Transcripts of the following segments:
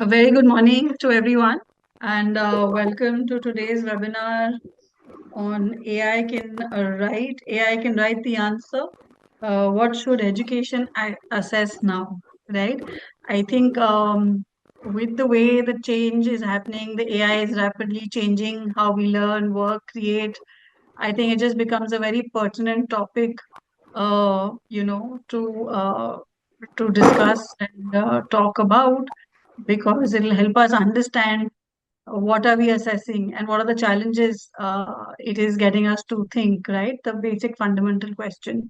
A very good morning to everyone, and welcome to today's webinar on AI can write the answer. What should education assess now, right? I think with the way the change is happening, the AI is rapidly changing how we learn, work, create. I think it just becomes a very pertinent topic, to discuss and talk about because it'll help us understand what are we assessing and what are the challenges it is getting us to think, right? The basic fundamental question.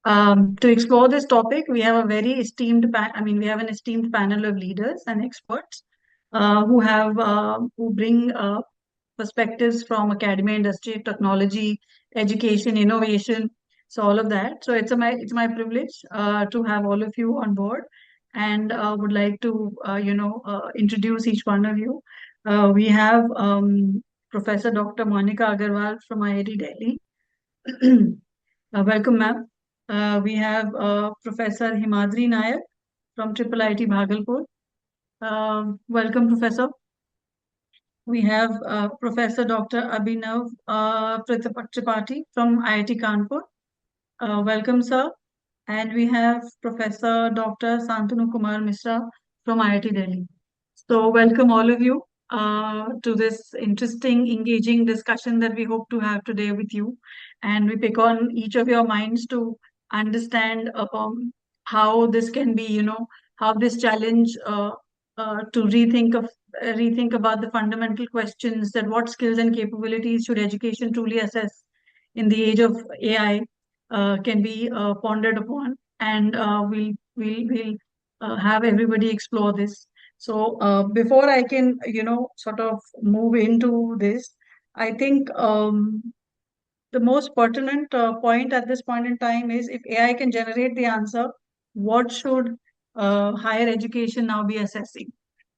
To explore this topic, we have a very we have an esteemed panel of leaders and experts who bring perspectives from academia, industry, technology, education, innovation, so all of that. So it's my privilege to have all of you on board, and would like to introduce each one of you. We have Professor Dr. Monika Aggarwal from IIT Delhi. Welcome, ma'am. We have Professor Himaadri Nayak from IIIT Bhagalpur. Welcome, Professor. We have Professor Dr. Abhinav Tripathi from IIT Kanpur. Welcome, sir. And we have Professor Dr. Santanu Kumar Mishra from IIT Delhi. So welcome all of you to this interesting, engaging discussion that we hope to have today with you. And we pick on each of your minds to understand how this can be, how this challenge to rethink about the fundamental questions that what skills and capabilities should education truly assess in the age of AI can be pondered upon, and we'll have everybody explore this. So before I can, sort of move into this, I think the most pertinent point at this point in time is if AI can generate the answer, what should higher education now be assessing?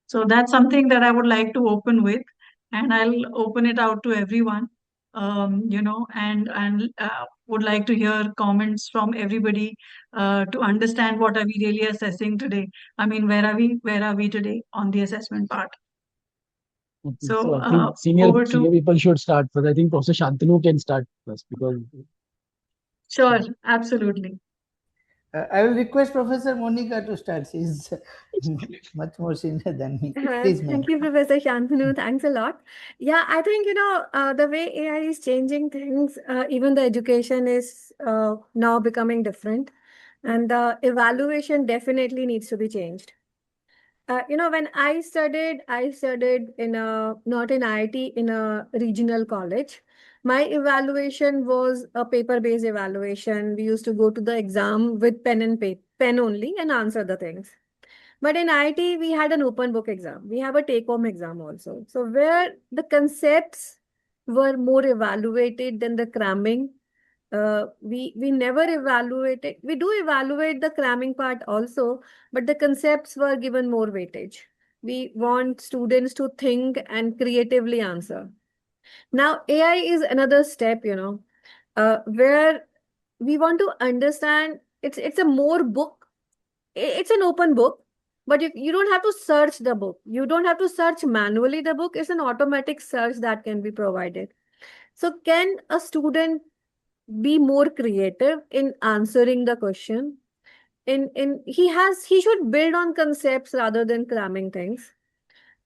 So that's something that I would like to open with, and I'll open it out to everyone. And would like to hear comments from everybody to understand what are we really assessing today. I mean, where are we today on the assessment part? Okay, So so I think senior over to people should start first. I think Professor Shantanu can start first because sure, absolutely. I will request Professor Monika to start. She is much more senior than me. Please, ma'am. Thank you, Professor Shantanu. Thanks a lot. Yeah, I think, the way AI is changing things, even the education is now becoming different. And the evaluation definitely needs to be changed. When I studied in not in IIT, in a regional college. My evaluation was a paper-based evaluation. We used to go to the exam with pen and paper, pen only, and answer the things. But in IIT, we had an open book exam. We have a take-home exam also. So where the concepts were more evaluated than the cramming. We never evaluated. We do evaluate the cramming part also, but the concepts were given more weightage. We want students to think and creatively answer. Now, AI is another step, where we want to understand it's a more book. It's an open book, but you don't have to search the book. You don't have to search manually the book. It's an automatic search that can be provided. So can a student be more creative in answering the question? He should build on concepts rather than cramming things.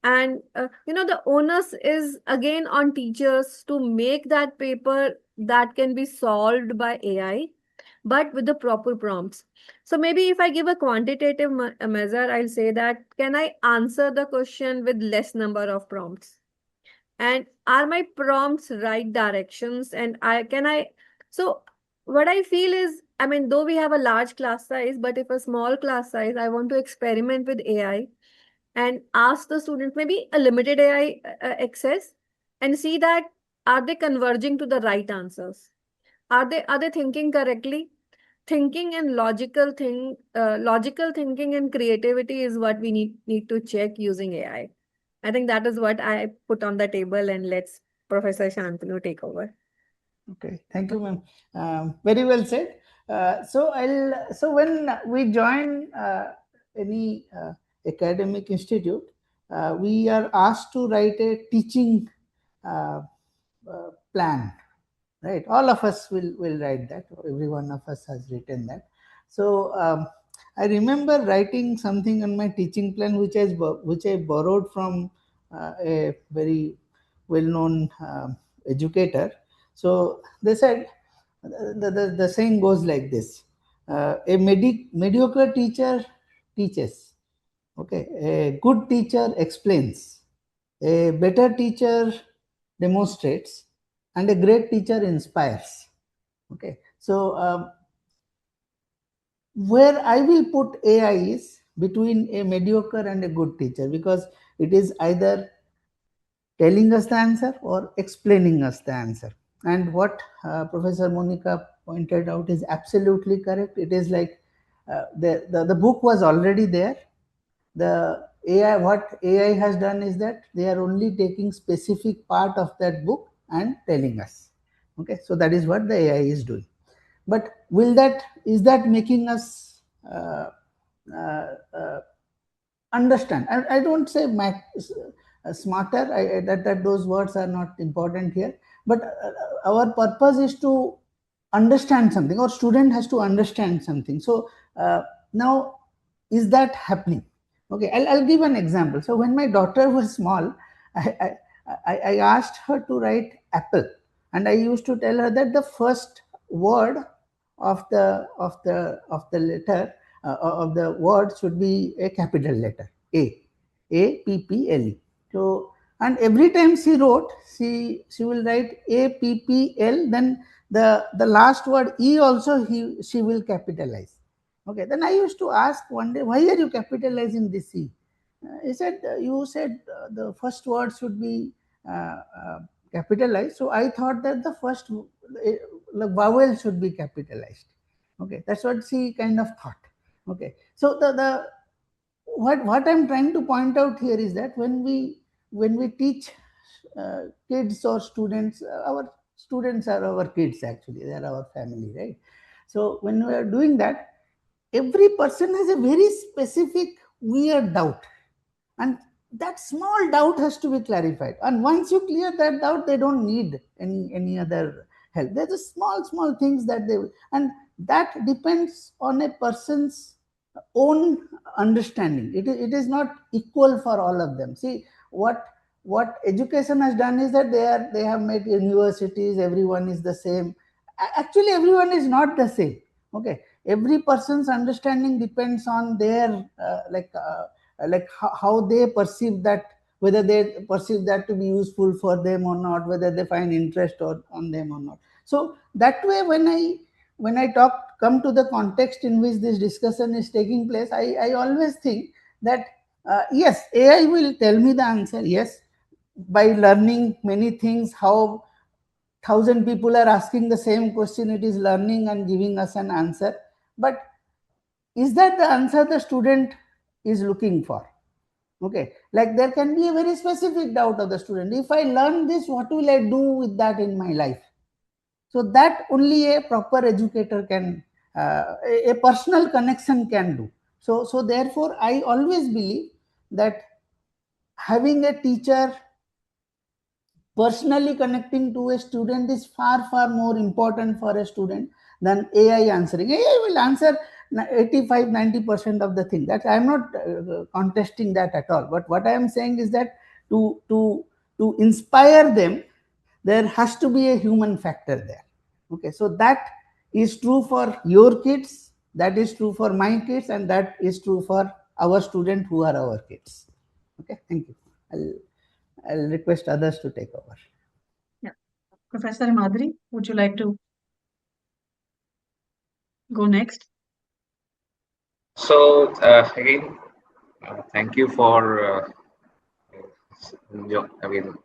And the onus is again on teachers to make that paper that can be solved by AI, but with the proper prompts. So maybe if I give a quantitative measure, I'll say that can I answer the question with less number of prompts? And are my prompts right directions? And so what I feel is, I mean, though we have a large class size, but if a small class size, I want to experiment with AI and ask the students maybe a limited AI access and see that are they converging to the right answers? Are they thinking correctly? Thinking and logical thinking and creativity is what we need to check using AI. I think that is what I put on the table, and let's Professor Shantanu take over. Okay, thank you, ma'am. Very well said. So when we join any academic institute, we are asked to write a teaching plan, right? All of us will write that. Every one of us has written that. So I remember writing something on my teaching plan, which I borrowed from a very well-known educator. So they said, the saying goes like this: a mediocre teacher teaches, okay, a good teacher explains, a better teacher demonstrates, and a great teacher inspires. Okay, so where I will put AI is between a mediocre and a good teacher, because it is either telling us the answer or explaining us the answer. And what Professor Monika pointed out is absolutely correct. It is like the book was already there. The AI, what AI has done is that they are only taking specific part of that book and telling us. Okay, so that is what the AI is doing. But is that making us understand? I don't say smarter. That those words are not important here. But our purpose is to understand something, or student has to understand something. So now, is that happening? Okay, I'll give an example. So when my daughter was small, I asked her to write apple, and I used to tell her that the first word of the letter of the word should be a capital letter, APPLE. So, and every time she wrote, she will write APPL, then the last word E also she will capitalize. Okay, then I used to ask one day, why are you capitalizing this E? He said, you said the first word should be capitalized. So I thought that the first vowel should be capitalized. Okay, that's what she kind of thought. Okay, so what I'm trying to point out here is that when we teach kids or students, our students are our kids, actually they are our family, right? So when we are doing that, every person has a very specific weird doubt, and that small doubt has to be clarified. And once you clear that doubt, they don't need any other help. There's a small things that they will, and that depends on a person's own understanding. It is not equal for all of them. See, what education has done is that they have made universities, everyone is the same. Actually, everyone is not the same. Okay, every person's understanding depends on their how they perceive that, whether they perceive that to be useful for them or not, whether they find interest on them or not. So that way, when I come to the context in which this discussion is taking place, I always think that yes, AI will tell me the answer. Yes, by learning many things, how 1,000 people are asking the same question, it is learning and giving us an answer. But is that the answer the student is looking for? Okay, like there can be a very specific doubt of the student. If I learn this, what will I do with that in my life? So that only a proper educator can, a personal connection can do. So therefore, I always believe that having a teacher personally connecting to a student is far more important for a student than AI answering. AI will answer 85-90% of the thing. That I am not contesting that at all. But what I am saying is that to inspire them, there has to be a human factor there. Okay, so that is true for your kids, that is true for my kids, and that is true for our students who are our kids. Okay, thank you. I'll request others to take over. Yeah. Professor Himaadri, would you like to go next? So again, thank you for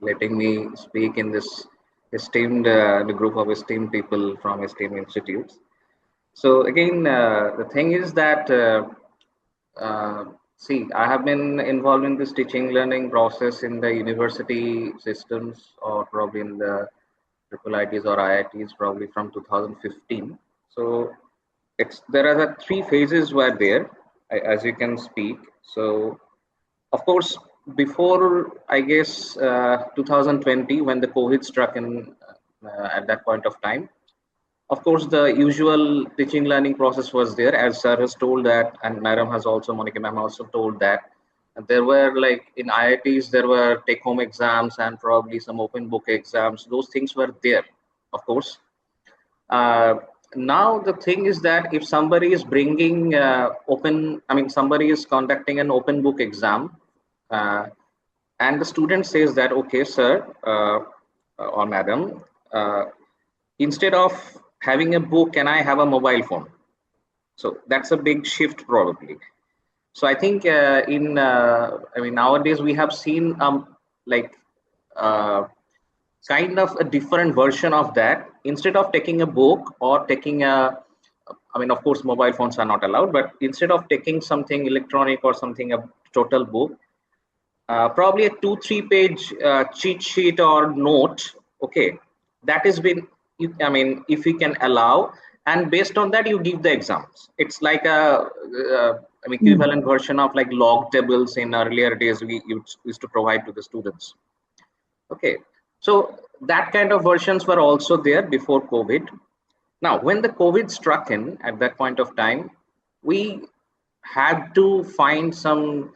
letting me speak in this esteemed the group of esteemed people from esteemed institutes. So again, the thing is that see, I have been involved in this teaching learning process in the university systems, or probably in the IIITs or IITs, probably from 2015. So there are the three phases were there, as you can speak. So of course, before, I guess, 2020, when the COVID struck in at that point of time, of course, the usual teaching learning process was there, as sir has told that, and madam has also, Monika ma'am also told that. There were, like, in IITs, there were take home exams and probably some open book exams. Those things were there, of course. Now the thing is that if somebody is bringing somebody is conducting an open book exam, and the student says that, okay, sir or madam, instead of having a book, can I have a mobile phone? So that's a big shift probably. So I think nowadays we have seen kind of a different version of that. Instead of taking a book or taking of course, mobile phones are not allowed, but instead of taking something electronic or something, a total book, probably a 2-3 page cheat sheet or note, okay, that has been, if we can allow, and based on that you give the exams. It's like a equivalent version of like log tables in earlier days we used to provide to the students. Okay, so that kind of versions were also there before COVID. Now, when the COVID struck in at that point of time, we had to find some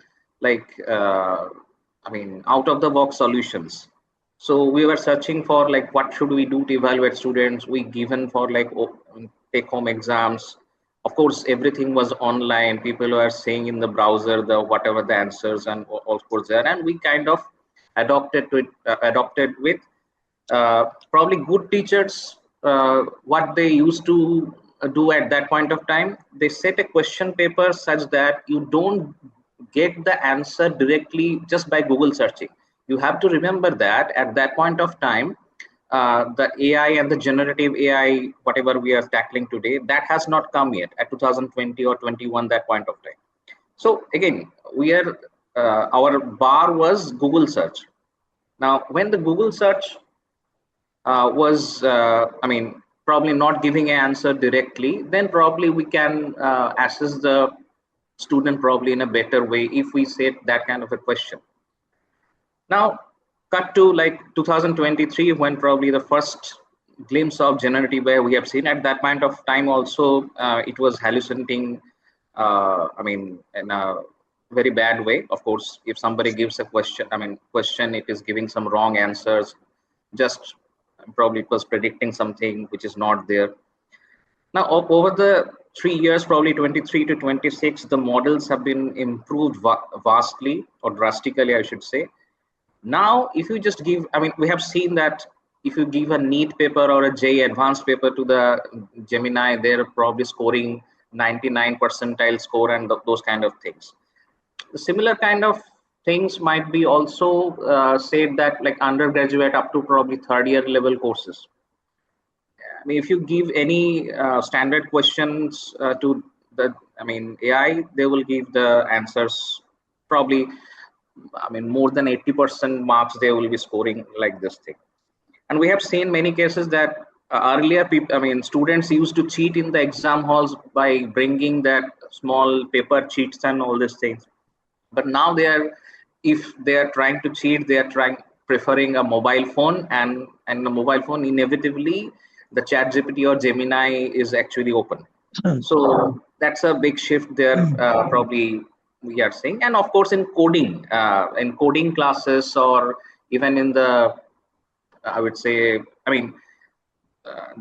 out of the box solutions. So we were searching for like, what should we do to evaluate students? We given for like take home exams. Of course, everything was online. People were saying in the browser whatever the answers, and of course there, and we kind of adopted with probably good teachers. What they used to do at that point of time, they set a question paper such that you don't get the answer directly just by Google searching. You have to remember that at that point of time, the AI and the generative AI, whatever we are tackling today, that has not come yet at 2020 or 21, that point of time. So again, we are our bar was Google search. Now, when the Google search was probably not giving an answer directly, then probably we can assess the student probably in a better way if we set that kind of a question. Now, cut to like 2023, when probably the first glimpse of generative AI we have seen. At that point of time also, it was hallucinating, in a very bad way. Of course, if somebody gives a question, it is giving some wrong answers, just probably it was predicting something which is not there. Now, over the 3 years, probably 23 to 26, the models have been improved vastly, or drastically, I should say. Now, if you just give, we have seen that if you give a NEET paper or a JEE advanced paper to the Gemini, they're probably scoring 99 percentile score and those kind of things. The similar kind of things might be also said that like undergraduate up to probably third year level courses. If you give any standard questions to the AI, they will give the answers probably, more than 80% marks they will be scoring like this thing. And we have seen many cases that earlier people, students used to cheat in the exam halls by bringing that small paper cheats and all these things. But now if they are trying to cheat, they are preferring a mobile phone, and the mobile phone, inevitably the ChatGPT or Gemini is actually open. So that's a big shift there, probably we are seeing. And of course, in coding classes, or even in the, I would say,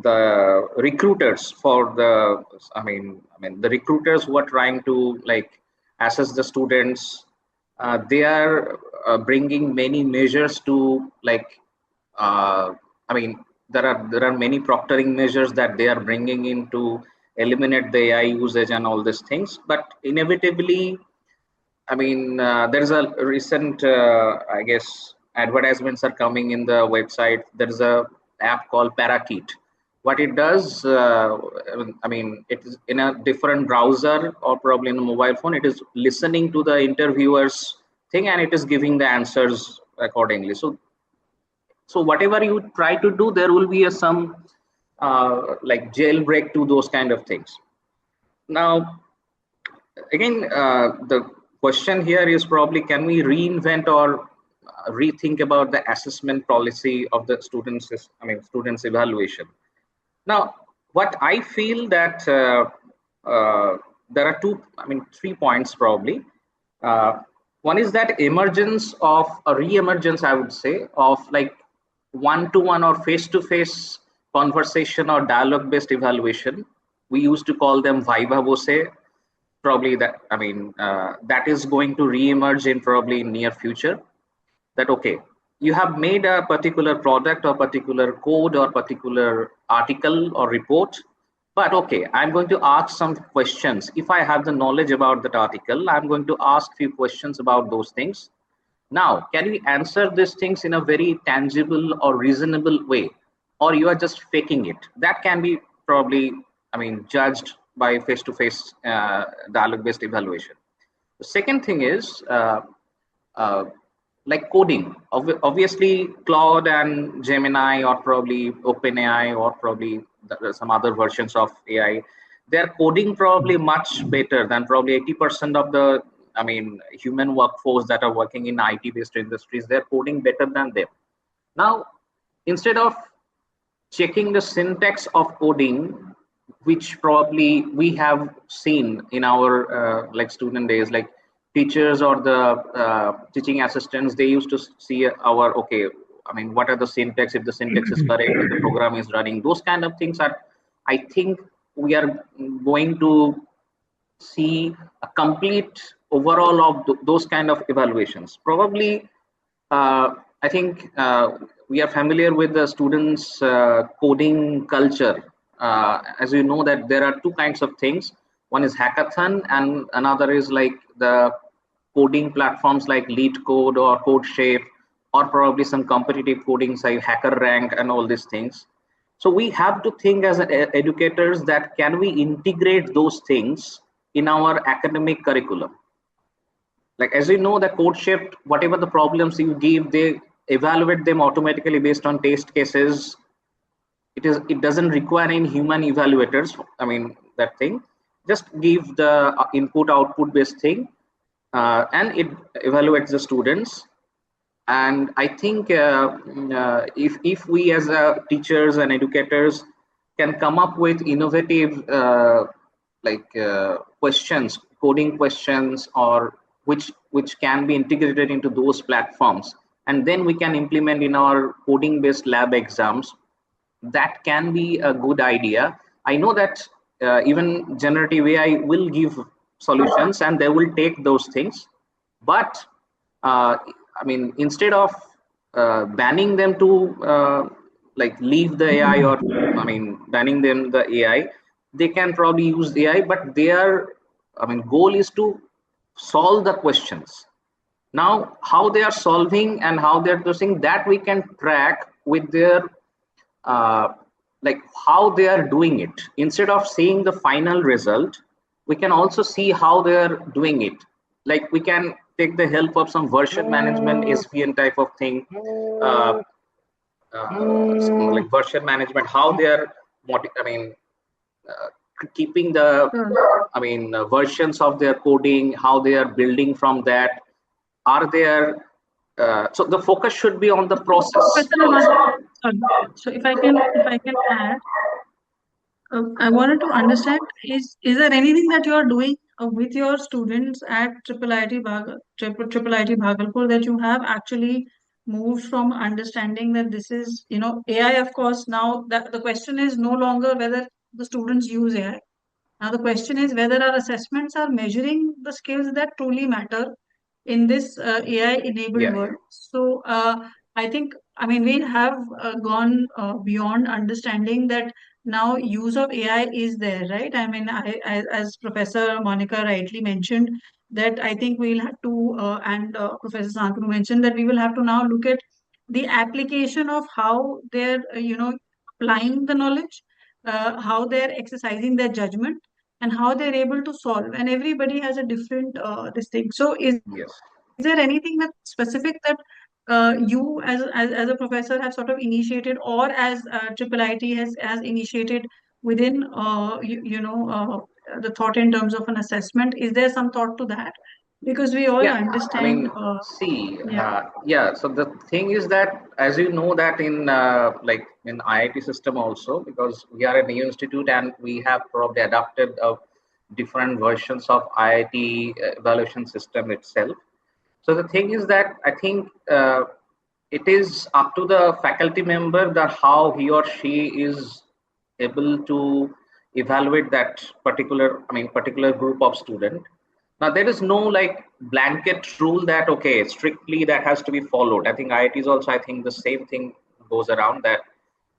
the recruiters for the, the recruiters who are trying to like assess the students, they are bringing many measures to like, there are many proctoring measures that they are bringing in to eliminate the AI usage and all these things. But inevitably, there is a recent, I guess, advertisements are coming in the website. There is a app called Parakeet. What it does, it is in a different browser or probably in a mobile phone. It is listening to the interviewer's thing and it is giving the answers accordingly. So whatever you try to do, there will be some like jailbreak to those kind of things. Now, again, the question here is probably, can we reinvent or rethink about the assessment policy of the students evaluation? Now, what I feel that there are three points probably. One is that emergence of a re-emergence, I would say, of like one-to-one or face-to-face conversation or dialogue-based evaluation. We used to call them viva voce. Probably that, that is going to re-emerge in probably near future. That, okay, you have made a particular product or particular code or particular article or report, but okay, I'm going to ask some questions. If I have the knowledge about that article, I'm going to ask few questions about those things. Now, can we answer these things in a very tangible or reasonable way, or you are just faking it? That can be probably, judged by face-to-face dialogue-based evaluation. The second thing is like coding. Obviously, Claude and Gemini, or probably OpenAI, or probably some other versions of AI, they're coding probably much better than probably 80% of the human workforce that are working in IT-based industries. They're coding better than them. Now, instead of checking the syntax of coding, which probably we have seen in our student days, like teachers or the teaching assistants, they used to see our, okay, what are the syntax, if the syntax is correct, if the program is running, those kind of things are, I think we are going to see a complete overall of those kind of evaluations. Probably, I think we are familiar with the students' coding culture. As you know, that there are two kinds of things. One is hackathon, and another is like the coding platforms like LeetCode or CodeShape, or probably some competitive coding like HackerRank and all these things. So we have to think as educators that can we integrate those things in our academic curriculum? Like, as you know, the CodeShape, whatever the problems you give, they evaluate them automatically based on test cases. It doesn't require any human evaluators. That thing, just give the input output based thing, and it evaluates the students. And I think if we as teachers and educators can come up with innovative questions, coding questions, or which can be integrated into those platforms, and then we can implement in our coding based lab exams, that can be a good idea. I know that even generative AI will give solutions and they will take those things, but instead of banning them to leave the AI, or banning them the AI, they can probably use AI, but their goal is to solve the questions. Now, how they are solving and how they're doing that, we can track with their how they are doing it. Instead of seeing the final result, we can also see how they are doing it. Like, we can take the help of some version management, SVN type of thing, like version management, how they are keeping the versions of their coding, how they are building from that. Are there so the focus should be on the process. So if I can add, I wanted to understand, is there anything that you are doing with your students at IIIT Bhagalpur that you have actually moved from understanding that this is, AI, of course, now that the question is no longer whether the students use AI. Now the question is whether our assessments are measuring the skills that truly matter in this AI-enabled world. So I think, we have gone beyond understanding that now use of AI is there, right? As Professor Monika rightly mentioned, that I think we'll have to, and Professor Santanu mentioned that we will have to now look at the application of how they're, applying the knowledge, how they're exercising their judgment, and how they're able to solve. And everybody has a different this thing. So is there anything that specific that you as a professor have sort of initiated, or as IIIT has initiated within the thought in terms of an assessment? Is there some thought to that? Because we all Yeah, understand. I mean, see, Yeah. yeah. So the thing is that, as you know, that in like in IIT system also, because we are a new institute and we have probably adapted different versions of IIT evaluation system itself. So the thing is that I think it is up to the faculty member that how he or she is able to evaluate that particular, I mean, particular group of student. Now there is no like blanket rule that okay, strictly that has to be followed. I think IITs also, I think the same thing goes around that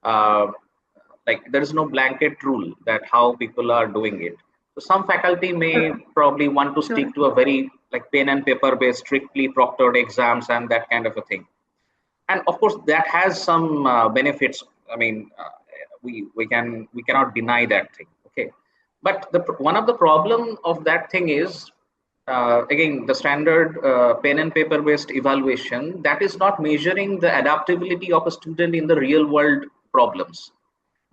uh, like there is no blanket rule that how people are doing it. So some faculty may probably want to stick to a very like pen and paper based, strictly proctored exams and that kind of a thing. And of course that has some benefits. I mean, we cannot deny that thing. Okay, but the one of the problem of that thing is again the standard pen and paper based evaluation that is not measuring the adaptability of a student in the real world problems.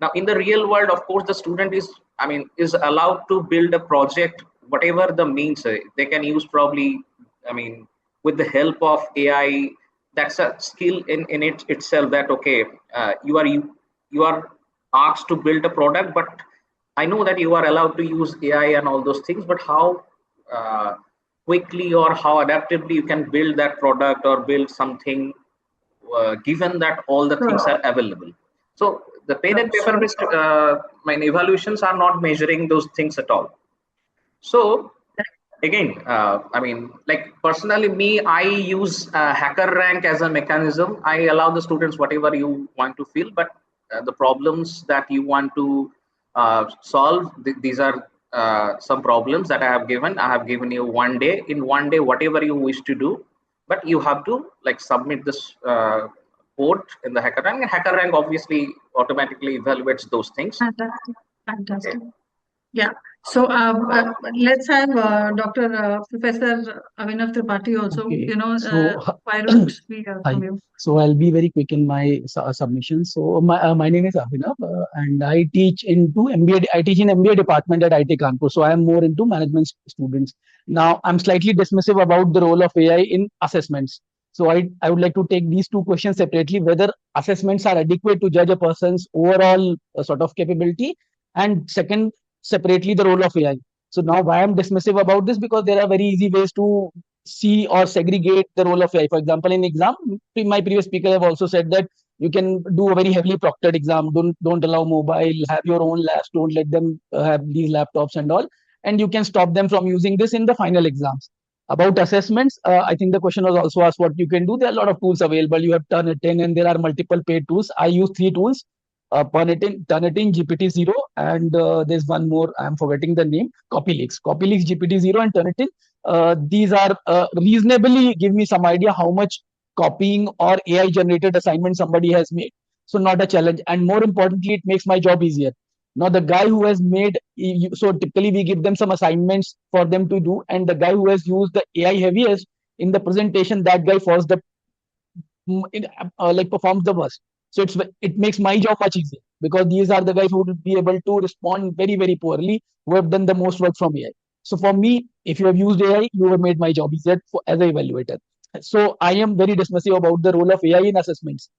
Now in the real world, of course, the student is, I mean, is allowed to build a project whatever the means they can use, probably, I mean, with the help of AI. That's a skill in it itself, that okay, you are asked to build a product, but I know that you are allowed to use AI and all those things, but how quickly or how adaptively you can build that product or build something given that all the things are available. So the pen and paper based evaluations are not measuring those things at all. So again, I mean, like personally, me, I use hacker rank as a mechanism. I allow the students whatever you want to fill, but the problems that you want to solve, these are some problems that I have given. I have given you 1 day. In 1 day, whatever you wish to do, but you have to like submit this code in the hacker rank. And hacker rank obviously automatically evaluates those things. Fantastic. Yeah. So let's have Dr. Professor Abhinav Tripathi also. Okay. You know, So, why don't we hear hi. from you? So I'll be very quick in my submission. So my name is Abhinav, and I teach into MBA. I teach in MBA department at IIT Kanpur. So I am more into management students. Now I'm slightly dismissive about the role of AI in assessments. So I would like to take these two questions separately: whether assessments are adequate to judge a person's overall sort of capability, and second, separately, the role of AI. So now why I'm dismissive about this, because there are very easy ways to see or segregate the role of AI. For example, in exam, my previous speaker have also said that you can do a very heavily proctored exam. Don't allow mobile. Have your own labs. Don't let them have these laptops and all. And you can stop them from using this in the final exams. About assessments, I think the question was also asked what you can do. There are a lot of tools available. You have Turnitin, and there are multiple paid tools. I use three tools: Turnitin, GPT-0, and there's one more. I'm forgetting the name. Copyleaks, GPT-0, and Turnitin. These are reasonably give me some idea how much copying or AI generated assignment somebody has made. So not a challenge, and more importantly, it makes my job easier. Now the guy who has made, so typically we give them some assignments for them to do, and the guy who has used the AI heaviest in the presentation, that guy falls the like performs the worst. So it makes my job much easier, because these are the guys who will be able to respond very, very poorly, who have done the most work from AI. So for me, if you have used AI, you have made my job easier as an evaluator. So I am very dismissive about the role of AI in assessments.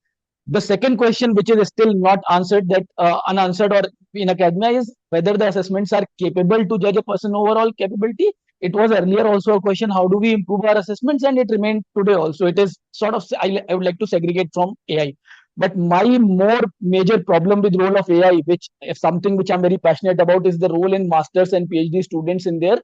The second question, which is still not answered, that unanswered or in academia, is whether the assessments are capable to judge a person overall capability. It was earlier also a question, how do we improve our assessments, and it remained today also. It is sort of, I would like to segregate from AI. But my more major problem with role of AI, which if something which I'm very passionate about, is the role in masters and PhD students in their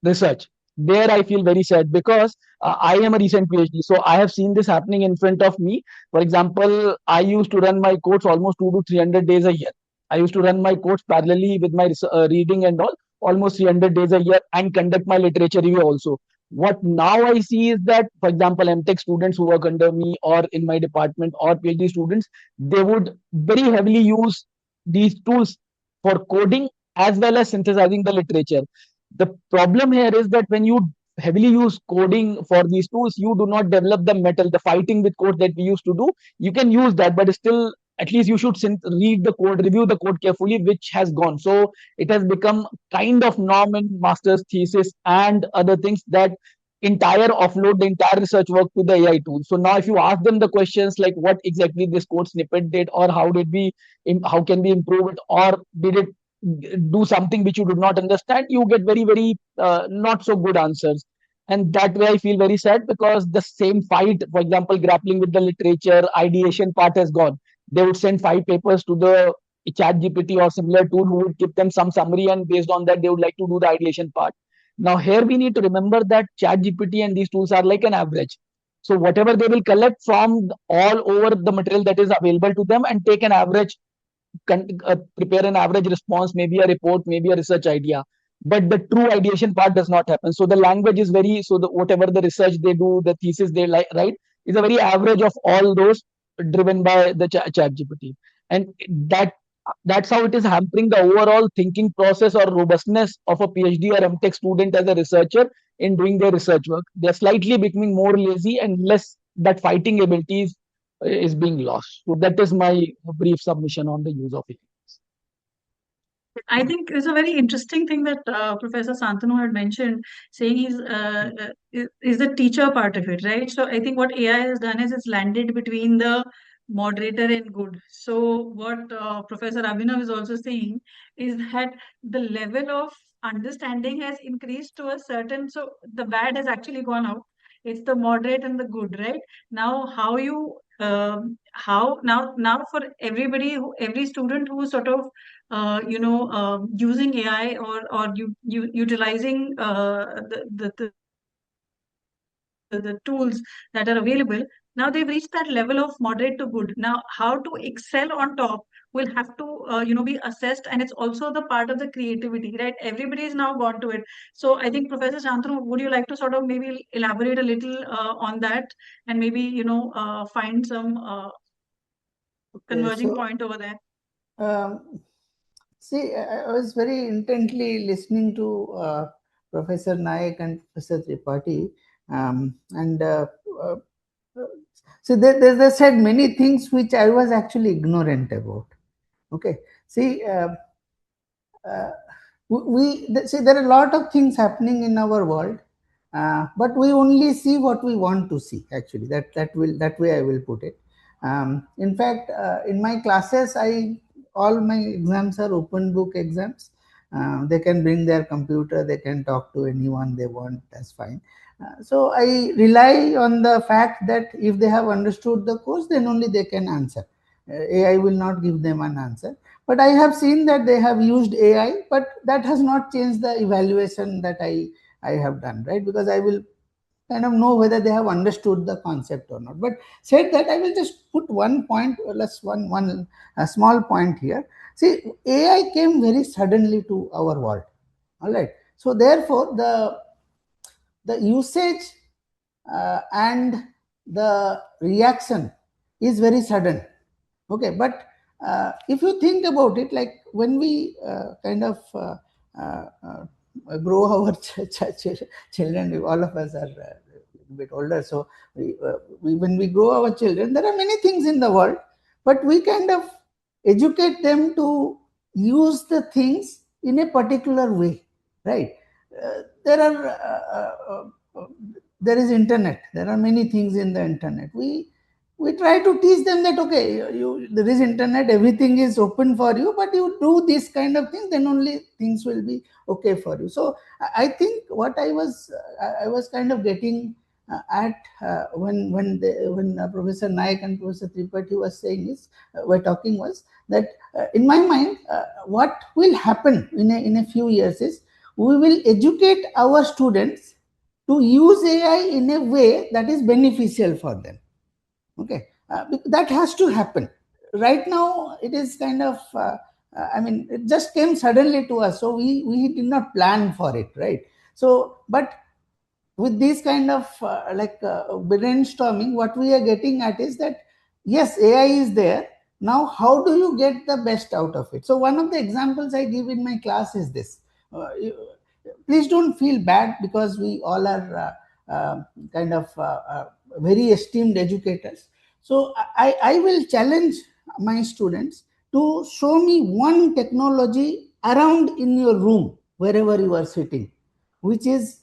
research. There I feel very sad, because I am a recent PhD, so I have seen this happening in front of me. For example, I used to run my course almost 200 to 300 days a year. I used to run my course parallelly with my reading and all, almost 300 days a year, and conduct my literature review also. What now I see is that, for example, MTech students who work under me or in my department, or PhD students, they would very heavily use these tools for coding as well as synthesizing the literature. The problem here is that when you heavily use coding for these tools, you do not develop the metal, the fighting with code that we used to do. You can use that, but still, at least you should read the code, review the code carefully, which has gone. So it has become kind of norm in master's thesis and other things, that offload the entire research work to the AI tool. So now if you ask them the questions like what exactly this code snippet did, or how can we improve it, or did it do something which you did not understand, you get very not so good answers. And that way I feel very sad, because the same fight, for example, grappling with the literature ideation part has gone. They would send 5 papers to the chat GPT or similar tool, who would give them some summary, and based on that they would like to do the ideation part. Now here we need to remember that chat GPT and these tools are like an average. So whatever they will collect from all over the material that is available to them, and take an average, prepare an average response, maybe a report, maybe a research idea. But the true ideation part does not happen. So the language is whatever the research they do, the thesis they write, is a very average of all those driven by the chat GPT. And that's how it is hampering the overall thinking process or robustness of a PhD or MTech student as a researcher in doing their research work. They're slightly becoming more lazy, and less that fighting abilities is being lost. So that is my brief submission on the use of it. I think it's a very interesting thing that Professor Santanu had mentioned, saying is the teacher part of it, right? So I think what AI has done is it's landed between the moderator and good. So what Professor Abhinav is also saying is that the level of understanding has increased to a certain, so the bad has actually gone out. It's the moderate and the good, right? Now, how now for everybody, every student who sort of using AI, or utilizing the tools that are available, now they've reached that level of moderate to good. Now, how to excel on top will have to be assessed, and it's also the part of the creativity, right? Everybody is now gone to it. So I think, Professor Shantanu, would you like to sort of maybe elaborate a little on that, and maybe find some converging point over there? See, I was very intently listening to Professor Nayak and Professor Tripathi, so they said many things which I was actually ignorant about. Okay, see, see, there are a lot of things happening in our world, but we only see what we want to see. Actually, that way I will put it. In fact, in my classes, all my exams are open book exams. They can bring their computer, they can talk to anyone they want, that's fine. So I rely on the fact that if they have understood the course, then only they can answer. AI will not give them an answer. But I have seen that they have used AI, but that has not changed the evaluation that I have done, right? Because I will kind of know whether they have understood the concept or not. But said that, I will just put one point, a small point here. See, AI came very suddenly to our world. All right. So therefore, the usage and the reaction is very sudden. Okay, but if you think about it, like when we grow our children, all of us are a bit older, so when we grow our children, there are many things in the world, but we kind of educate them to use the things in a particular way, right? There is internet, there are many things in the internet. We try to teach them that, okay, there is internet, everything is open for you, but you do this kind of thing, then only things will be okay for you. So I think what I was kind of getting at when Professor Nayak and Professor Tripathi was saying is, were talking, was that in my mind, what will happen in a few years is, we will educate our students to use AI in a way that is beneficial for them. Okay, that has to happen. Right now, it is kind of, I mean, it just came suddenly to us, so we did not plan for it, right? So, but with this kind of brainstorming, what we are getting at is that, yes, AI is there. Now, how do you get the best out of it? So one of the examples I give in my class is this. Please don't feel bad, because we all are very esteemed educators. So I will challenge my students to show me one technology around in your room, wherever you are sitting, which is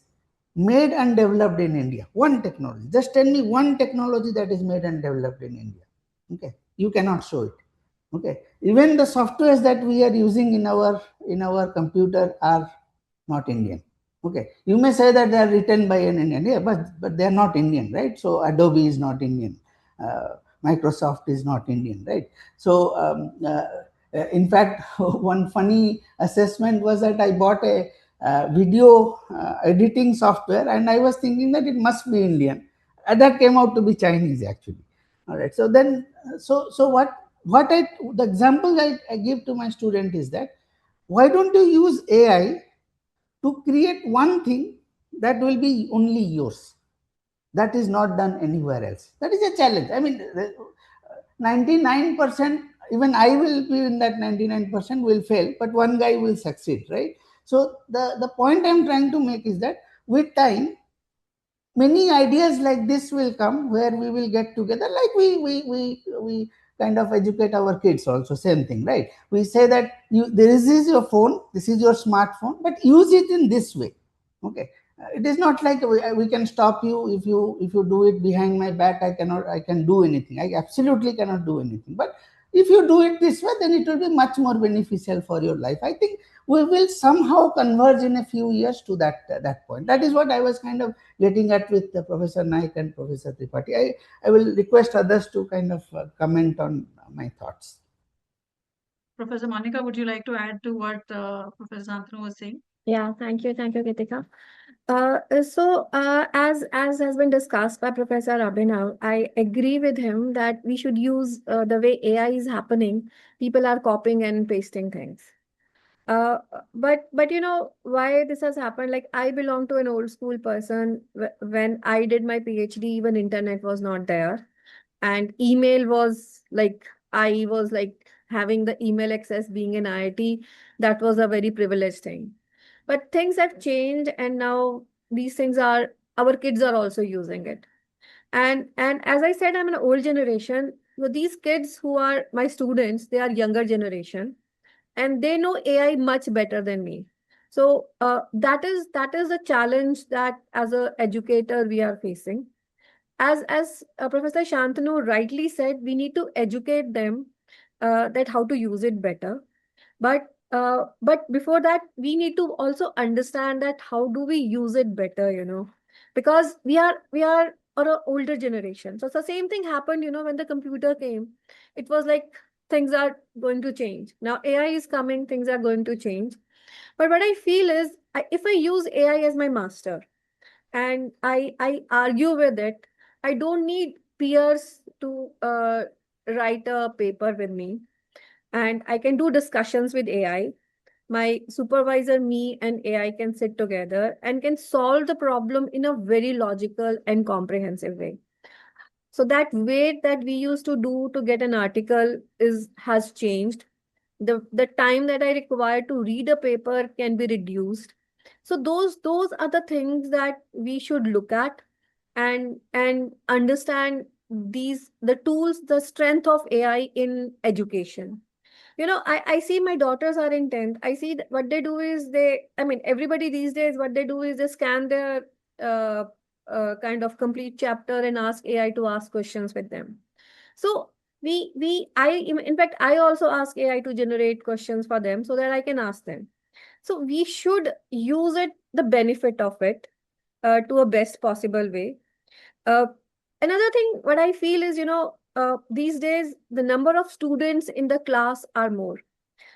made and developed in India. One technology. Just tell me one technology that is made and developed in India. Okay, you cannot show it. Okay, even the softwares that we are using in our computer are not Indian. Okay, you may say that they are written by an Indian, yeah, but they are not Indian, right? So Adobe is not Indian, Microsoft is not Indian, right? So in fact, one funny assessment was that I bought a video editing software, and I was thinking that it must be Indian, and that came out to be Chinese actually. All right, so then, the example I give to my student is that, why don't you use AI to create one thing that will be only yours, that is not done anywhere else? That is a challenge. I mean, 99%, even I will be in that 99% will fail, but one guy will succeed, right? So the point I'm trying to make is that with time, many ideas like this will come, where we will get together, like we kind of educate our kids also, same thing, right? We say that this is your phone, this is your smartphone, but use it in this way. Okay, it is not like we can stop you. If you do it behind my back, I can do anything. I absolutely cannot do anything. But if you do it this way, then it will be much more beneficial for your life. I think we will somehow converge in a few years to that point. That is what I was kind of getting at with Professor Nayak and Professor Tripathi. I will request others to kind of comment on my thoughts. Professor Monika, would you like to add to what Professor Santanu was saying? Yeah, thank you, Geetika. As has been discussed by Professor Abhinav, I agree with him that we should use the way AI is happening. People are copying and pasting things. But you know why this has happened? Like, I belong to an old school person. When I did my PhD, even internet was not there, and email was like, I was like having the email access being in IIT. That was a very privileged thing. But things have changed, and now these things are, our kids are also using it. And as I said, I'm an old generation. So these kids who are my students, they are younger generation, and they know AI much better than me. So that is a challenge that as a educator we are facing. As Professor Shantanu rightly said, we need to educate them that how to use it better. But before that, we need to also understand that how do we use it better, because we are or a older generation. So it's the same thing happened, when the computer came. It was like things are going to change. Now AI is coming, things are going to change. But what I feel is, if I use AI as my master and I argue with it, I don't need peers to write a paper with me, and I can do discussions with AI. My supervisor, me, and AI can sit together and can solve the problem in a very logical and comprehensive way. So that wait that we used to do to get an article has changed. The time that I require to read a paper can be reduced. So those are the things that we should look at, and understand the tools, the strength of AI in education. I see my daughters are in 10th. I see that what they do is I mean, everybody these days, what they do is they scan their uh, kind of complete chapter and ask AI to ask questions with them. So in fact, I also ask AI to generate questions for them so that I can ask them. So we should use the benefit of it to a best possible way. Uh, Another thing, what I feel is, these days, the number of students in the class are more.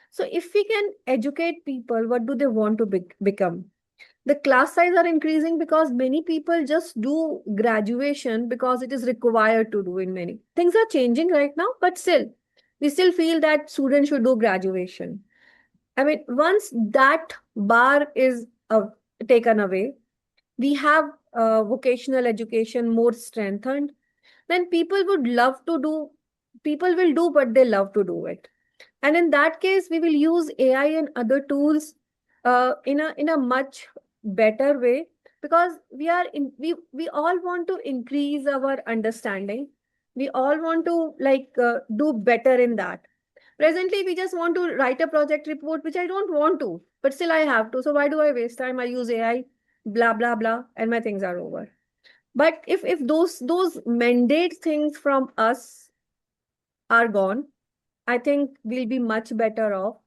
So if we can educate people, what do they want to become? The class size are increasing because many people just do graduation because it is required to do in many. Things are changing right now, but still, we still feel that students should do graduation. I mean, once that bar is taken away, we have vocational education more strengthened, then people will do what they love to do it. And in that case, we will use AI and other tools in a much better way, because we all want to increase our understanding. We all want to do better in that. Presently, we just want to write a project report, which I don't want to, but still I have to. So why do I waste time? I use AI. blah blah blah, and my things are over. But if those mandate things from us are gone, I think we'll be much better off,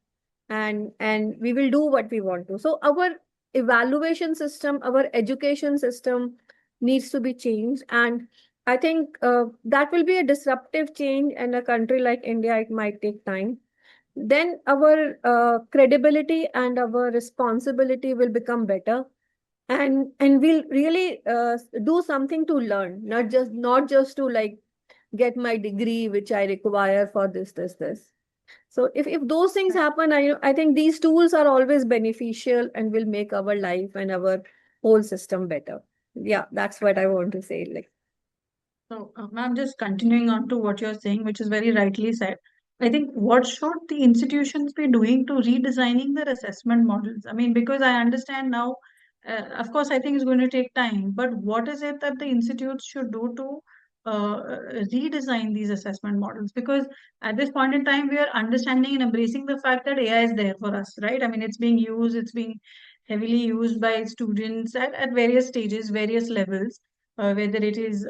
and we will do what we want to. So our evaluation system, our education system needs to be changed, and I think that will be a disruptive change. In a country like India, it might take time. Then our credibility and our responsibility will become better, and we'll really do something to learn, not just to like get my degree which I require for this. So if those things happen, I think these tools are always beneficial and will make our life and our whole system better. Yeah, that's what I want to say. Like, So, ma'am, just continuing on to what you're saying, which is very rightly said. I think what should the institutions be doing to redesigning their assessment models? I mean, because I understand now, of course, I think it's going to take time, but what is it that the institutes should do to redesign these assessment models? Because at this point in time, we are understanding and embracing the fact that AI is there for us, right? I mean, it's being used, it's being heavily used by students at various stages, various levels, whether it is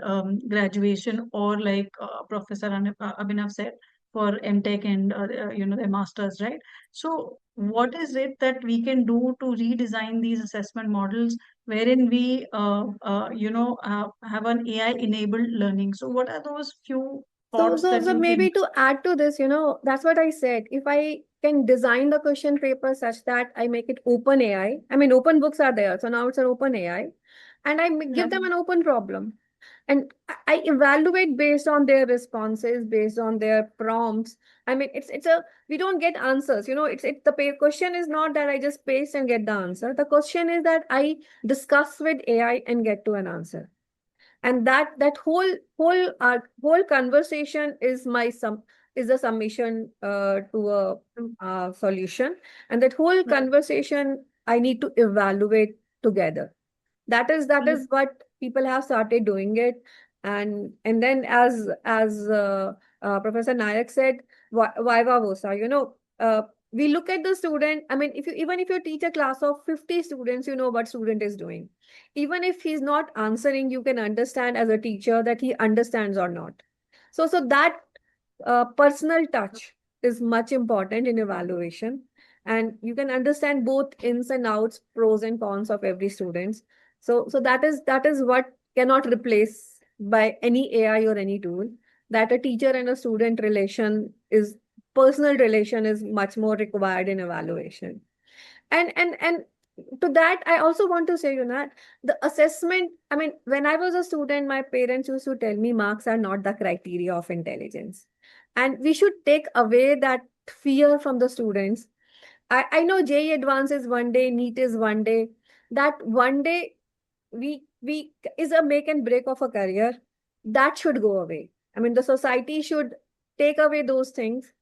graduation or like Professor Abhinav said, for MTech and their masters, right? So, what is it that we can do to redesign these assessment models, wherein we have an AI enabled learning? So, what are those few so, thoughts so, that so you maybe think? to add to this, that's what I said. If I can design the question paper such that I make it open AI, I mean, open books are there. So now it's an open AI, and Yeah. give them an open problem. And I evaluate based on their responses, based on their prompts. I mean, we don't get answers. The question is not that I just paste and get the answer. The question is that I discuss with AI and get to an answer. And that whole conversation is is a submission to a solution, and that whole Right. conversation I need to evaluate together. That is what people have started doing it. And then as Professor Nayak said, viva vosa, we look at the student. I mean, if you teach a class of 50 students, you know what student is doing. Even if he's not answering, you can understand as a teacher that he understands or not. So that personal touch is much important in evaluation, and you can understand both ins and outs, pros and cons of every student. So that is what cannot replace by any AI or any tool. That a teacher and a student relation is personal relation is much more required in evaluation. And to that, I also want to say, the assessment. I mean, when I was a student, my parents used to tell me marks are not the criteria of intelligence, and we should take away that fear from the students. I know JEE Advance is one day, NEET is one day. That one day we is a make and break of a career. That should go away. I mean, the society should take away those things.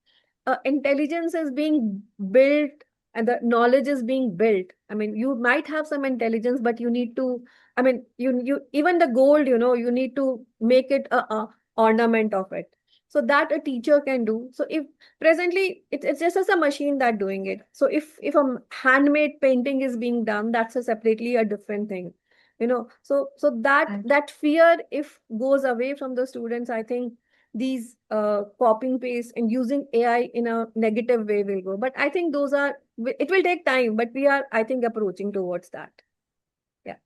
Intelligence is being built, and the knowledge is being built. I mean, you might have some intelligence, but you need to, I mean, you even the gold, you need to make it a ornament of it, so that a teacher can do. So if presently it's just as a machine that doing it. So if a handmade painting is being done, that's a separately a different thing. So that Right. that fear, if goes away from the students, I think these copying paste and using AI in a negative way will go. But I think it will take time, but we are, I think, approaching towards that. Yeah.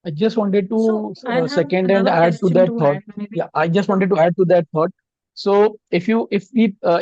I just wanted So, to I'll have second and another add to question that to thought. add, maybe. Yeah, I just Sure. wanted to add to that thought. So if we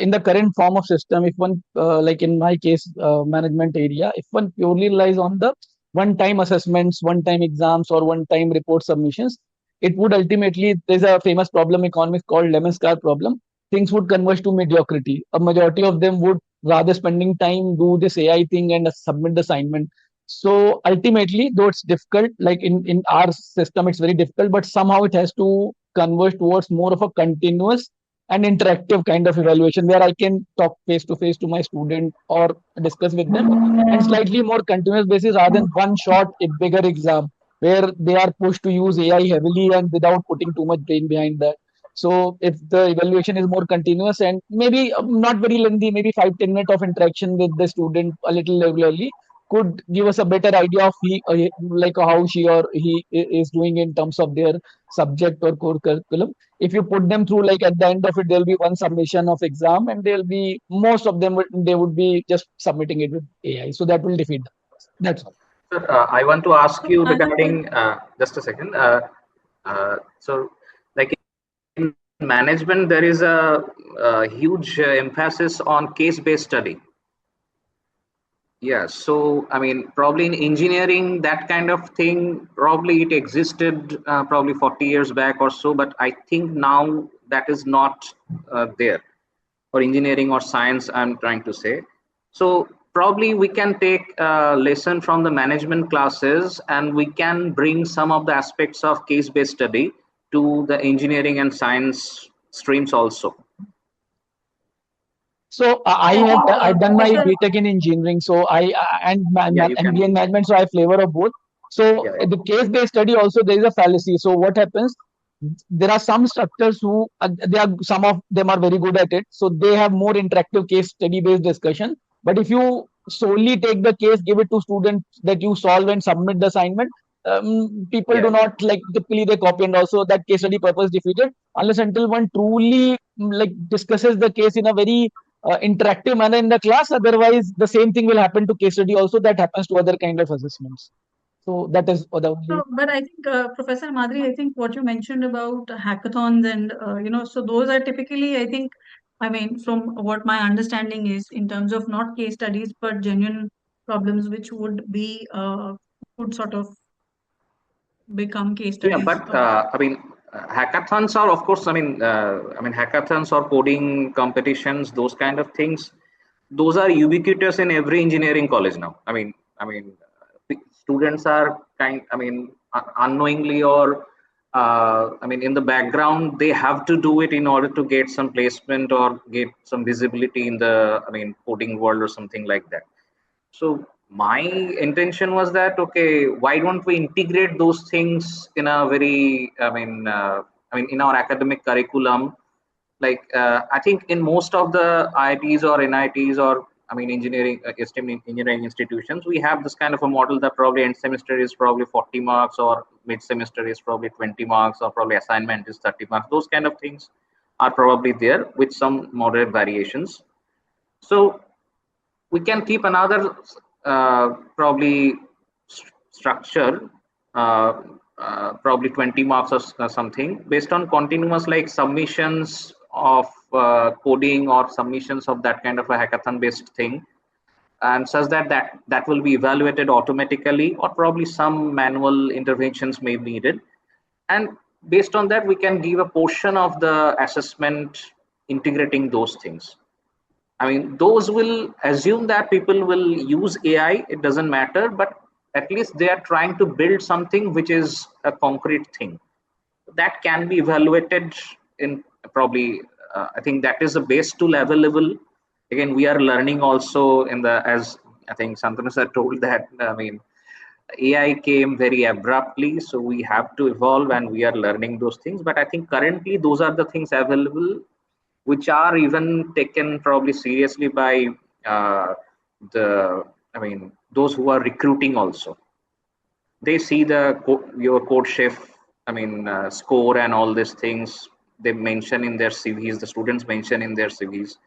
in the current form of system, if one like in my case management area, if one purely relies on the one-time assessments, one-time exams, or one-time report submissions, it would ultimately, there's a famous problem in economics called lemon square problem. Things would converge to mediocrity. A majority of them would rather spending time do this AI thing and submit the assignment. So ultimately, though it's difficult, like in our system, it's very difficult, but somehow it has to converge towards more of a continuous and interactive kind of evaluation where I can talk face to face to my student or discuss with them, and slightly more continuous basis rather than one shot a bigger exam where they are pushed to use AI heavily and without putting too much brain behind that. So if the evaluation is more continuous and maybe not very lengthy, maybe 5-10 minutes of interaction with the student a little regularly, could give us a better idea of like how she or he is doing in terms of their subject or core curriculum. If you put them through, like at the end of it, there'll be one submission of exam, and they'll be most of them they would be just submitting it with AI. So that will defeat them. That's all. Sir, I want to ask you I have regarding just a second. So, like in management, there is a huge emphasis on case-based study. Yeah, so I mean, probably in engineering, that kind of thing, probably it existed probably 40 years back or so, but I think now that is not there for engineering or science, I'm trying to say. So probably we can take a lesson from the management classes and we can bring some of the aspects of case-based study to the engineering and science streams also. So I've done my BTech in engineering. So and MBA in management. So I have flavor of both. So the case-based study also, there is a fallacy. So what happens? There are some instructors who some of them are very good at it. So they have more interactive case study-based discussion. But if you solely take the case, give it to students that you solve and submit the assignment, people do not like typically they copy, and also that case study purpose defeated unless until one truly like discusses the case in a very interactive manner in the class. Otherwise, the same thing will happen to case study also. That happens to other kind of assessments. So that is the only. So, but I think Professor Himaadri, I think what you mentioned about hackathons and so those are typically, I think, I mean, from what my understanding is, in terms of not case studies but genuine problems which would sort of become case studies. Yeah, but I mean, hackathons are, of course, I mean, hackathons or coding competitions, those kind of things, those are ubiquitous in every engineering college now. Students are unknowingly or in the background, they have to do it in order to get some placement or get some visibility in the coding world or something like that. So my intention was that, okay, why don't we integrate those things in a very in our academic curriculum? Like I think in most of the IITs or NITs or engineering esteemed engineering institutions, we have this kind of a model that probably end semester is probably 40 marks or mid semester is probably 20 marks or probably assignment is 30 marks. Those kind of things are probably there with some moderate variations. So we can keep another probably structure, probably 20 marks or something based on continuous like submissions of coding or submissions of that kind of a hackathon based thing, and such that will be evaluated automatically, or probably some manual interventions may be needed, and based on that we can give a portion of the assessment integrating those things. Those will assume that people will use AI, it doesn't matter, but at least they are trying to build something which is a concrete thing that can be evaluated in probably, I think that is the base tool available. Again, we are learning also as I think Santanu sir told that, AI came very abruptly, so we have to evolve and we are learning those things. But I think currently those are the things available which are even taken probably seriously by those who are recruiting also. They see your code chef, score and all these things they mention in their CVs, the students mention in their CVs.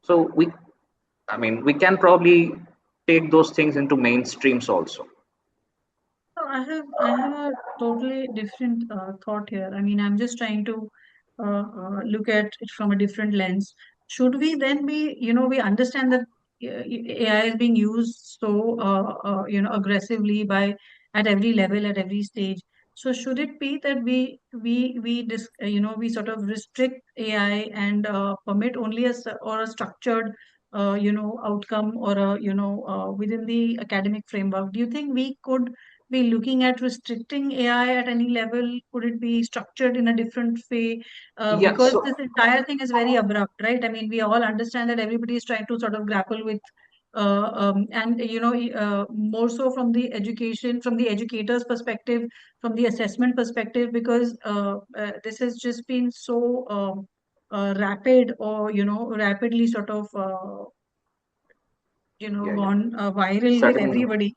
So we can probably take those things into mainstreams also. So I have a totally different thought here. I'm just trying to look at it from a different lens. Should we then be, we understand that AI is being used so, aggressively at every level, at every stage. So should it be that we sort of restrict AI and permit only a structured, outcome or within the academic framework? Do you think we could be looking at restricting AI at any level? Could it be structured in a different way? Because this entire thing is very abrupt, right? We all understand that everybody is trying to sort of grapple with, and more so from the educator's perspective, from the assessment perspective, because this has just been so rapid, or rapidly sort of gone viral with everybody.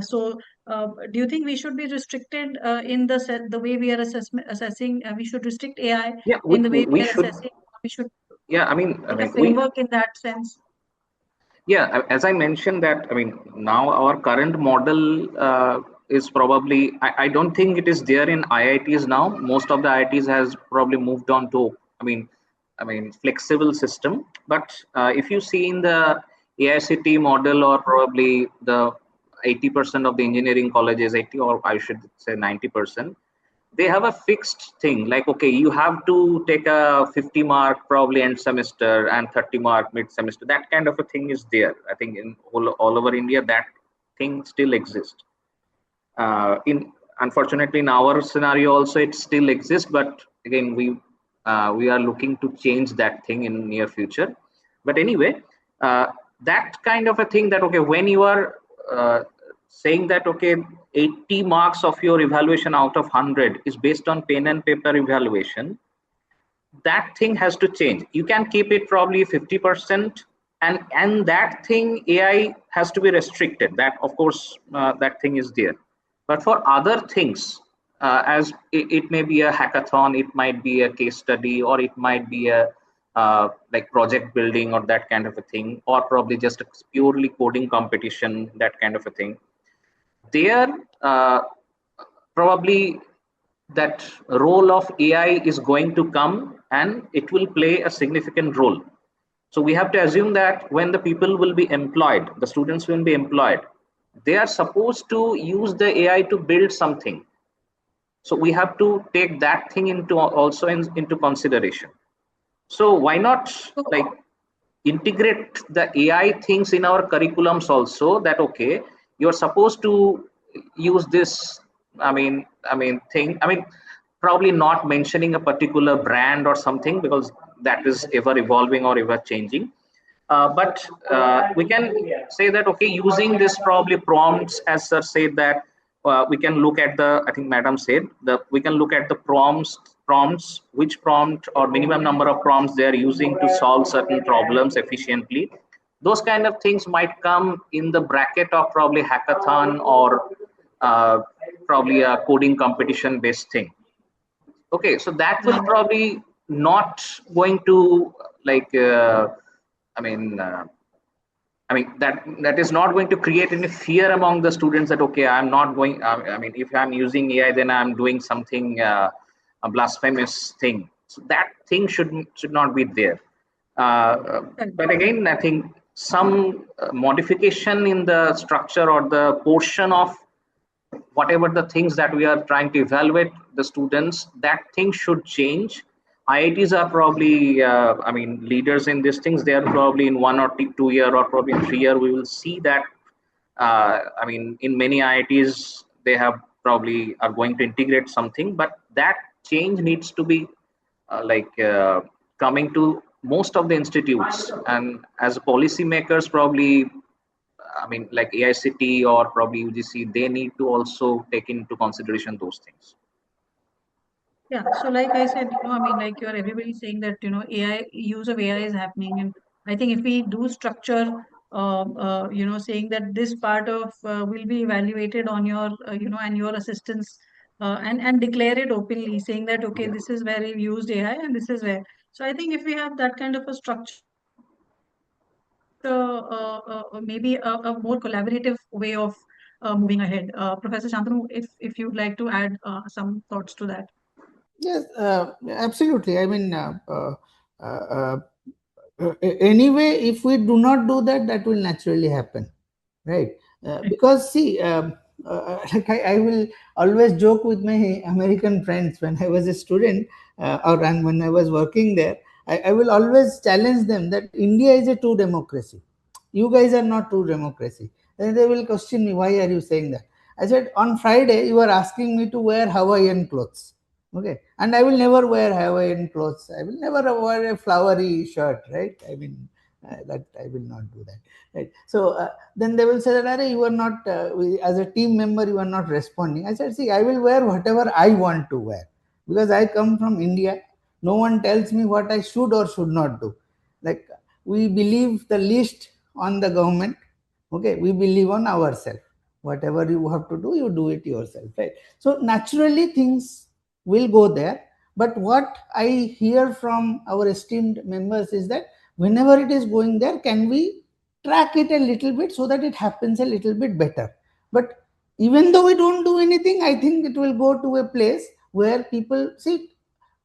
So do you think we should be restricted in the way we are assessing? We should restrict AI in the way we are should. assessing. We should I put a framework in that sense. As I mentioned that, now our current model is probably, I don't think it is there in IITs now. Most of the IITs has probably moved on to, flexible system. But if you see in the AICT model, or probably the 80% of the engineering colleges, 80, or I should say 90%, they have a fixed thing, like, okay, you have to take a 50 mark probably end semester and 30 mark mid semester. That kind of a thing is there. I think in all over India that thing still exists. In unfortunately in our scenario also it still exists, but again we are looking to change that thing in near future. But anyway, that kind of a thing, that okay, when you are saying that okay, 80 marks of your evaluation out of 100 is based on pen and paper evaluation, that thing has to change. You can keep it probably 50%, and that thing AI has to be restricted. That of course that thing is there. But for other things, as it may be a hackathon, it might be a case study, or it might be a like project building or that kind of a thing, or probably just a purely coding competition, that kind of a thing. There probably that role of AI is going to come, and it will play a significant role. So we have to assume that when the people will be employed, the students will be employed, they are supposed to use the AI to build something. So we have to take that thing into also into consideration. So why not like integrate the AI things in our curriculums also, that okay, you're supposed to use this thing. Probably not mentioning a particular brand or something, because that is ever evolving or ever changing. But we can say that okay, using this probably prompts, as sir said, that we can look at the, I think madam said, we can look at the prompts, which prompt or minimum number of prompts they are using to solve certain problems efficiently. Those kind of things might come in the bracket of probably hackathon, or probably a coding competition based thing. Okay, so that will probably not going to like that is not going to create any fear among the students that okay, I'm not going, if I'm using AI, then I'm doing something a blasphemous thing. So that thing should not be there. But again, I think some modification in the structure or the portion of whatever the things that we are trying to evaluate the students, that thing should change. IITs are probably leaders in these things. They are probably in 1 or 2 year, or probably 3 year, we will see that in many IITs they have probably are going to integrate something, but that change needs to be coming to most of the institutes. And as policymakers, probably like AICT or probably UGC, they need to also take into consideration those things. Yeah, so like I said, like everybody saying that, AI, use of AI is happening. And I think if we do structure, saying that this part of will be evaluated on your, and your assistance, and declare it openly, saying that, okay, this is where you used AI and this is where. So I think if we have that kind of a structure, maybe a more collaborative way of moving ahead. Professor Santanu, if you'd like to add some thoughts to that. Yes, absolutely. Anyway, if we do not do that, that will naturally happen, right? Because see, like I will always joke with my American friends when I was a student, or when I was working there. I will always challenge them that India is a true democracy. You guys are not true democracy. Then they will question me, why are you saying that? I said, on Friday, you are asking me to wear Hawaiian clothes. Okay. And I will never wear Hawaiian clothes. I will never wear a flowery shirt, right? That I will not do that. Right. So then they will say that, Are, you are not, as a team member, you are not responding. I said, see, I will wear whatever I want to wear, because I come from India. No one tells me what I should or should not do. Like, we believe the least on the government. Okay, we believe on ourselves. Whatever you have to do, you do it yourself, right? So naturally things will go there. But what I hear from our esteemed members is that whenever it is going there, can we track it a little bit so that it happens a little bit better? But even though we don't do anything, I think it will go to a place where people see,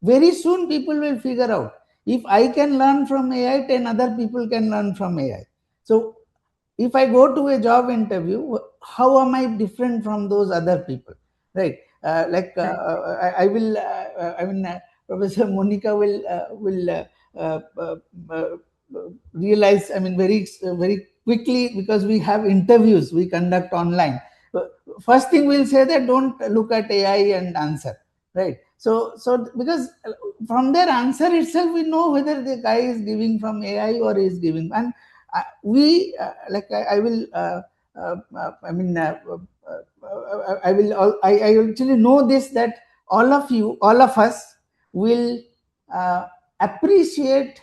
very soon people will figure out, if I can learn from AI, 10 other people can learn from AI. So if I go to a job interview, how am I different from those other people, right? I will. Professor Monika will realize. I mean, very quickly, because we have interviews we conduct online. First thing we'll say that don't look at AI and answer, right? So because from their answer itself we know whether the guy is giving from AI or is giving. And I will I actually know this, that all of us will appreciate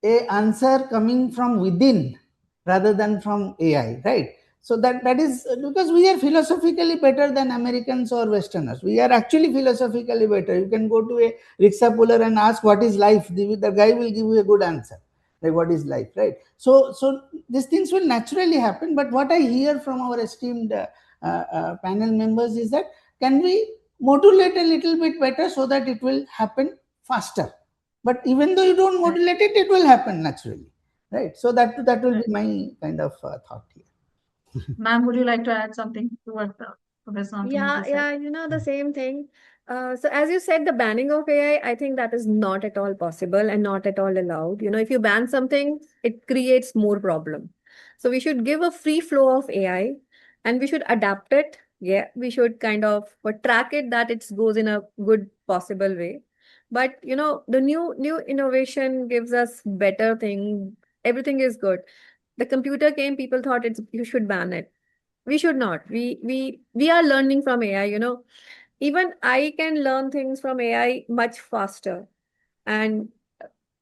a answer coming from within rather than from AI, right? So that is because we are philosophically better than Americans or Westerners. We are actually philosophically better. You can go to a rickshaw puller and ask what is life. The guy will give you a good answer, like what is life, right? So these things will naturally happen. But what I hear from our esteemed panel members is that, can we modulate a little bit better so that it will happen faster? But even though you don't modulate it, it will happen naturally, right? So that will be my kind of thought here. Ma'am, would you like to add something to what Professor Santanu Yeah, just said? the same thing. So as you said, the banning of AI, I think that is not at all possible and not at all allowed. If you ban something, it creates more problem. So we should give a free flow of AI and we should adapt it. Yeah, we should kind of track it that it goes in a good possible way. But the new innovation gives us better thing. Everything is good. The computer came, people thought you should ban it. We should not. We are learning from AI. Even I can learn things from AI much faster. And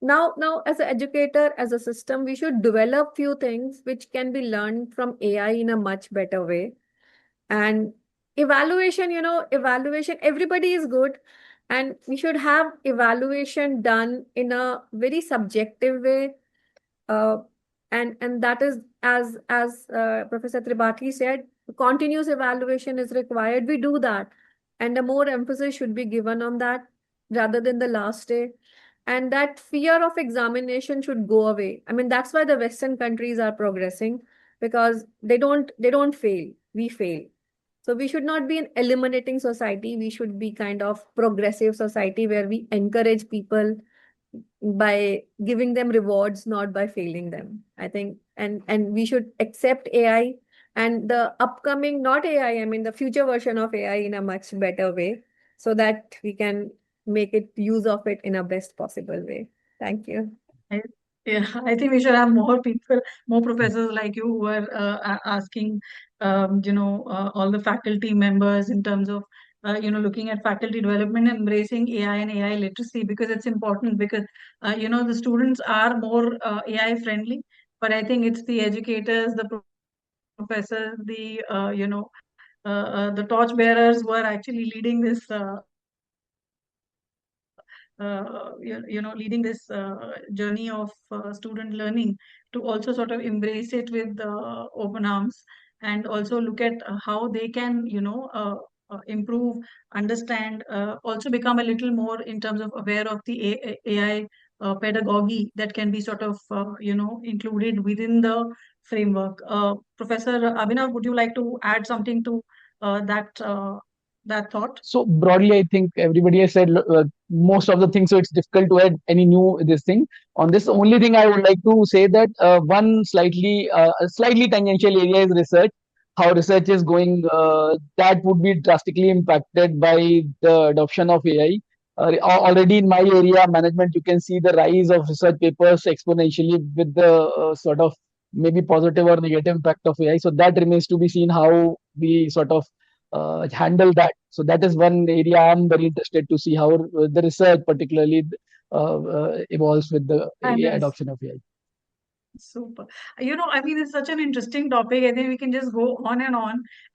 now as an educator, as a system, we should develop few things which can be learned from AI in a much better way. And evaluation, everybody is good, and we should have evaluation done in a very subjective way. uh, and that is, as Professor Tripathi said, continuous evaluation is required. We do that, and a more emphasis should be given on that rather than the last day. And that fear of examination should go away. I mean, that's why the Western countries are progressing, because they don't fail. We fail. So we should not be an eliminating society. We should be kind of progressive society where we encourage people by giving them rewards, not by failing them. I think, and we should accept AI and the upcoming, not AI, I mean the future version of AI in a much better way, so that we can make it use of it in a best possible way. Thank you. Yeah, I think we should have more people, more professors like you who are asking, all the faculty members in terms of, looking at faculty development and embracing AI and AI literacy, because it's important, because, the students are more AI friendly, but I think it's the educators, the professors, the torch bearers who are actually leading this leading this journey of student learning, to also sort of embrace it with open arms, and also look at how they can, improve, understand, also become a little more in terms of aware of the AI pedagogy that can be sort of, included within the framework. Professor Abhinav, would you like to add something to that thought? So broadly, I think everybody has said most of the things. So it's difficult to add any new this thing on this. The only thing I would like to say that one slightly tangential area is research. How research is going, that would be drastically impacted by the adoption of AI. Already in my area, management, you can see the rise of research papers exponentially with the sort of maybe positive or negative impact of AI. So that remains to be seen how we sort of handle that. So that is one area I'm very interested to see how the research particularly evolves with the And adoption of AI. Super. I mean, it's such an interesting topic. I think we can just go on,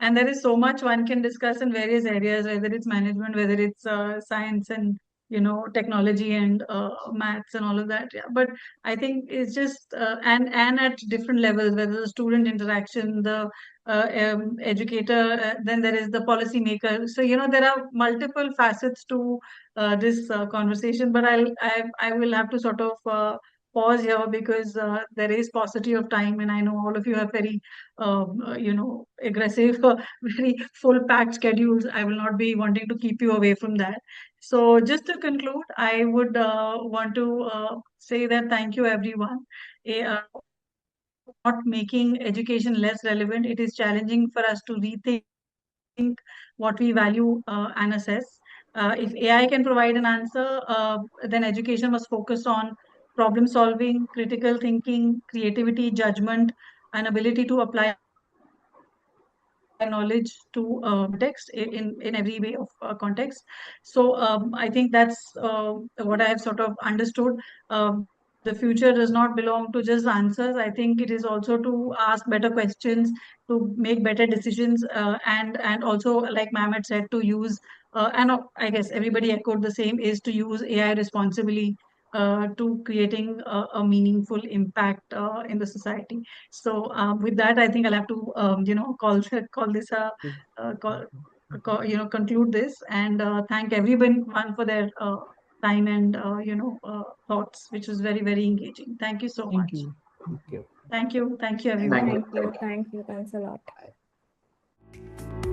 and there is so much one can discuss in various areas, whether it's management, whether it's science and technology and maths and all of that. Yeah. But I think it's just and at different levels, whether the student interaction, the educator, then there is the policy maker. So there are multiple facets to this conversation. But I will have to sort of pause here because there is paucity of time, and I know all of you have very, aggressive, very full packed schedules. I will not be wanting to keep you away from that. So just to conclude, I would want to say that thank you, everyone. Not making education less relevant. It is challenging for us to rethink what we value and assess. If AI can provide an answer, then education must focus on problem solving, critical thinking, creativity, judgment, and ability to apply knowledge to context in every way of context. So I think that's what I have sort of understood. The future does not belong to just answers. I think it is also to ask better questions, to make better decisions, and also, like ma'am had said, to use and I guess everybody echoed the same, is to use AI responsibly to creating a meaningful impact in the society. So with that, I think I'll have to call this conclude this, and thank everyone for their time and thoughts, which was very, very engaging. Thank you so much. Thank you. Thank you. Thank you, everyone. Thank you. Thank you. Thank you. Thanks a lot. Bye.